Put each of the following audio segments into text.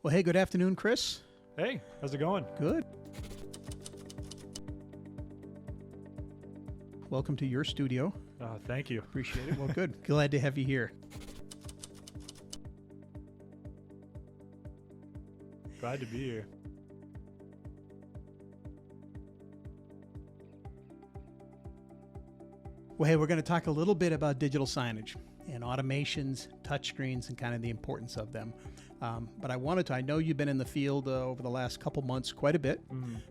Well, hey, good afternoon, Chris. Hey, how's it going? Good. Welcome to your studio. Thank you. Appreciate it. Well, good. Glad to have you here. Glad to be here. Well, hey, we're going to talk a little bit about digital signage and automations, touchscreens, and kind of the importance of them. But I know you've been in the field over the last couple months quite a bit.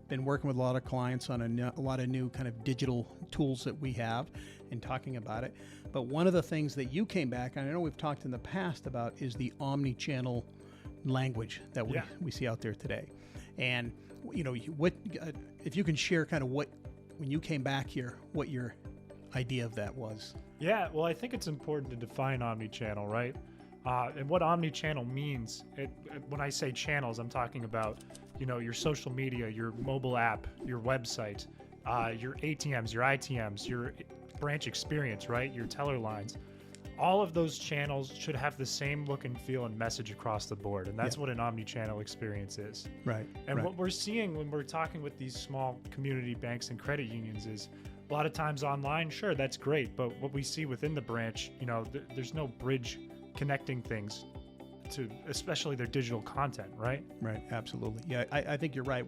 Been working with a lot of clients on a lot of new kind of digital tools that we have and talking about it. But one of the things that you came back, and I know we've talked in the past about, is the omnichannel language that we see out there today. And, you know, what if you can share kind of what, when you came back here, what your idea of that was? Yeah, well, I think it's important to define omnichannel, right? And what omnichannel means, when I say channels, I'm talking about, you know, your social media, your mobile app, your website, your ATMs, your ITMs, your branch experience, right? Your teller lines. All of those channels should have the same look and feel and message across the board. And that's what an omnichannel experience is. Right. And what we're seeing when we're talking with these small community banks and credit unions is a lot of times online, sure, that's great. But what we see within the branch, you know, there's no bridge connecting things to especially their digital content, right? Right, absolutely. Yeah, I think you're right.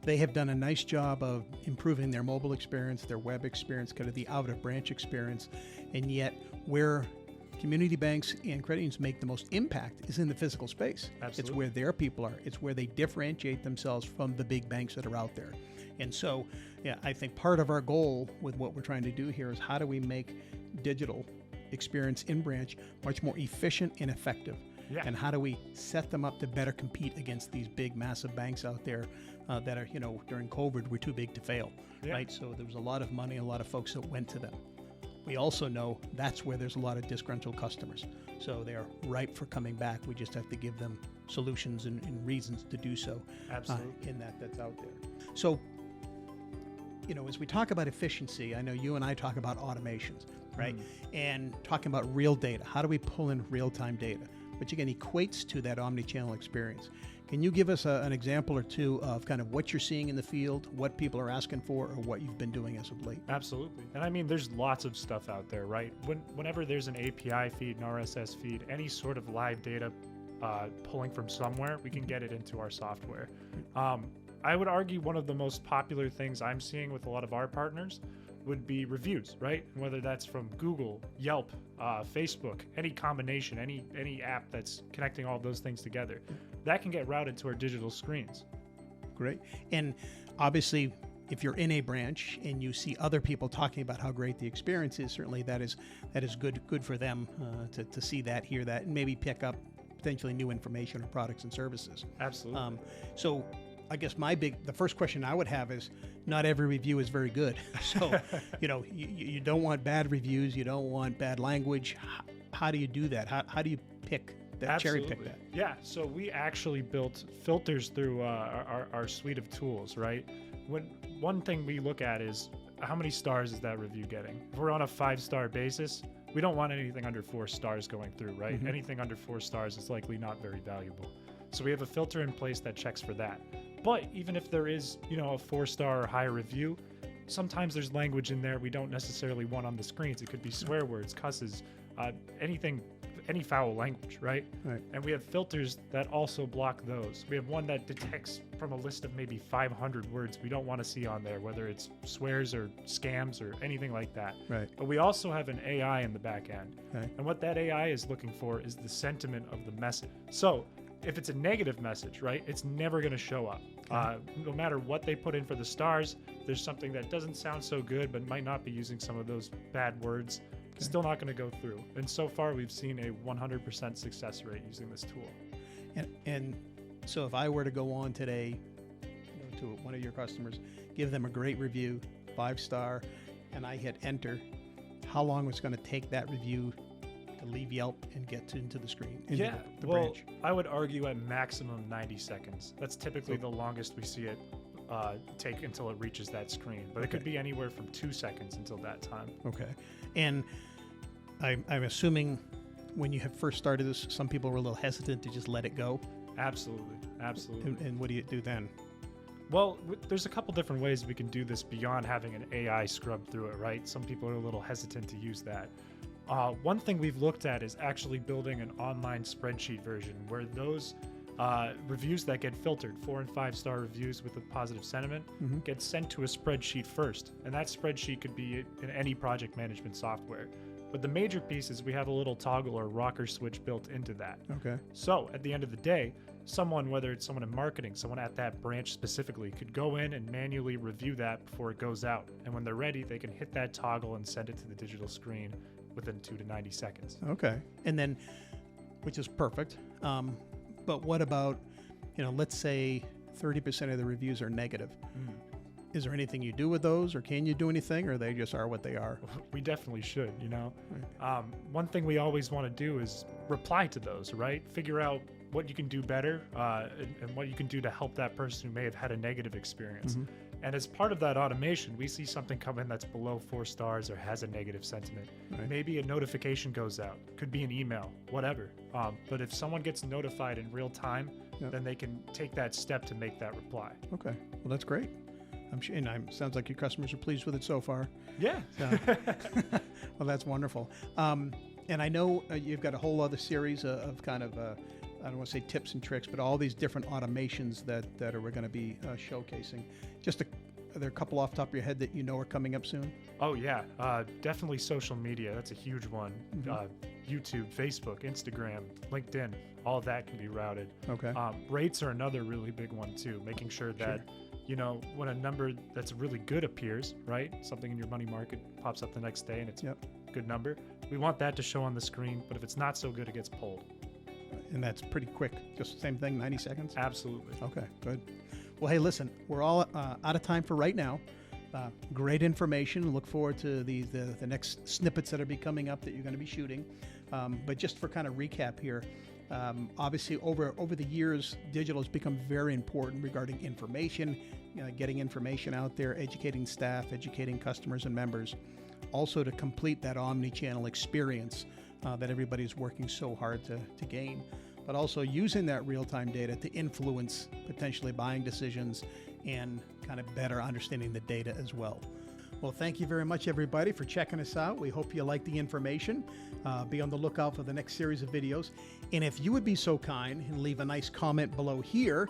They have done a nice job of improving their mobile experience, their web experience, kind of the out-of-branch experience, and yet where community banks and credit unions make the most impact is in the physical space. Absolutely. It's where their people are. It's where they differentiate themselves from the big banks that are out there. And so, yeah, I think part of our goal with what we're trying to do here is how do we make digital experience in branch much more efficient and effective? Yeah. And how do we set them up to better compete against these big, massive banks out there that are, you know, during COVID, were too big to fail, right? So there was a lot of money, a lot of folks that went to them. We also know that's where there's a lot of disgruntled customers. So they're ripe for coming back. We just have to give them solutions and reasons to do so. Absolutely. In that's out there. So, you know, as we talk about efficiency, I know you and I talk about automations, right? And talking about real data. How do we pull in real-time data? Which again equates to that omnichannel experience. Can you give us an example or two of kind of what you're seeing in the field, what people are asking for, or what you've been doing as of late? Absolutely. And I mean, there's lots of stuff out there, right? Whenever there's an API feed, an RSS feed, any sort of live data pulling from somewhere, we can get it into our software. I would argue one of the most popular things I'm seeing with a lot of our partners would be reviews, right? And whether that's from Google, Yelp, Facebook, any combination, any app that's connecting all those things together, that can get routed to our digital screens. Great. And obviously, if you're in a branch and you see other people talking about how great the experience is, certainly that is good for them to see that, hear that, and maybe pick up potentially new information or products and services. Absolutely. So I guess the first question I would have is, not every review is very good. So, you know, you don't want bad reviews, you don't want bad language. How do you do that? How do you pick that, cherry pick that? Yeah, so we actually built filters through our suite of tools, right? One thing we look at is how many stars is that review getting? If we're on a 5-star basis, we don't want anything under 4 stars going through, right? Anything under 4 stars is likely not very valuable. So we have a filter in place that checks for that. But even if there is, you know, a 4-star or higher review, sometimes there's language in there we don't necessarily want on the screens. It could be swear words, cusses, anything, any foul language, right? Right. And we have filters that also block those. We have one that detects from a list of maybe 500 words we don't want to see on there, whether it's swears or scams or anything like that. Right. But we also have an AI in the back end. Okay. And what that AI is looking for is the sentiment of the message. So if it's a negative message, right, it's never going to show up. No matter what they put in for the stars, there's something that doesn't sound so good, but might not be using some of those bad words. It's still not going to go through. And so far, we've seen a 100% success rate using this tool. And so if I were to go on today, you know, to one of your customers, give them a great review, 5-star, and I hit enter, how long was it going to take that review to leave Yelp and get into the screen, into the branch? I would argue at maximum 90 seconds. That's typically the longest we see it take until it reaches that screen. But it could be anywhere from 2 seconds until that time. Okay. And I'm assuming when you have first started this, some people were a little hesitant to just let it go. Absolutely. And what do you do then? Well, there's a couple different ways we can do this beyond having an AI scrub through it, right? Some people are a little hesitant to use that. One thing we've looked at is actually building an online spreadsheet version where those reviews that get filtered, 4 and 5 star reviews with a positive sentiment, get sent to a spreadsheet first. And that spreadsheet could be in any project management software. But the major piece is we have a little toggle or rocker switch built into that. Okay. So at the end of the day, someone, whether it's someone in marketing, someone at that branch specifically, could go in and manually review that before it goes out. And when they're ready, they can hit that toggle and send it to the digital screen within 2 to 90 seconds. Okay. And then, which is perfect. But what about, let's say 30% of the reviews are negative. Is there anything you do with those, or can you do anything, or they just are what they are? We definitely should, One thing we always want to do is reply to those, right? Figure out what you can do better and what you can do to help that person who may have had a negative experience. And as part of that automation, we see something come in that's below 4 stars or has a negative sentiment. Right. Maybe a notification goes out, could be an email, whatever. But if someone gets notified in real time, then they can take that step to make that reply. Okay, well, that's great. I'm sure, and sounds like your customers are pleased with it so far. Yeah. So, well, that's wonderful. And I know you've got a whole other series of kind of, I don't want to say tips and tricks, but all these different automations that we're going to be showcasing. Are there a couple off the top of your head that are coming up soon? Oh, yeah. Definitely social media. That's a huge one. YouTube, Facebook, Instagram, LinkedIn, all of that can be routed. Okay. Rates are another really big one, too. Making sure that, when a number that's really good appears, right? Something in your money market pops up the next day and it's a good number. We want that to show on the screen, but if it's not so good, it gets pulled. And that's pretty quick. Just the same thing, 90 seconds? Absolutely. Okay, good. Well, hey, listen, we're all out of time for right now. Great information. Look forward to the next snippets that are be coming up that you're going to be shooting. But just for kind of recap here, obviously over the years, digital has become very important regarding information, getting information out there, educating staff, educating customers and members. Also to complete that omni-channel experience that everybody's working so hard to gain. But also using that real-time data to influence potentially buying decisions and kind of better understanding the data as well. Well, thank you very much, everybody, for checking us out. We hope you like the information. Be on the lookout for the next series of videos. And if you would be so kind and leave a nice comment below here,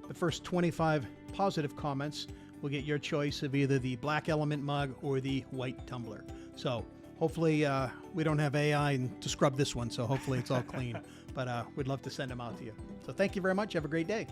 the first 25 positive comments will get your choice of either the black element mug or the white tumbler. So hopefully we don't have AI to scrub this one, so hopefully it's all clean. But we'd love to send them out to you. So thank you very much. Have a great day.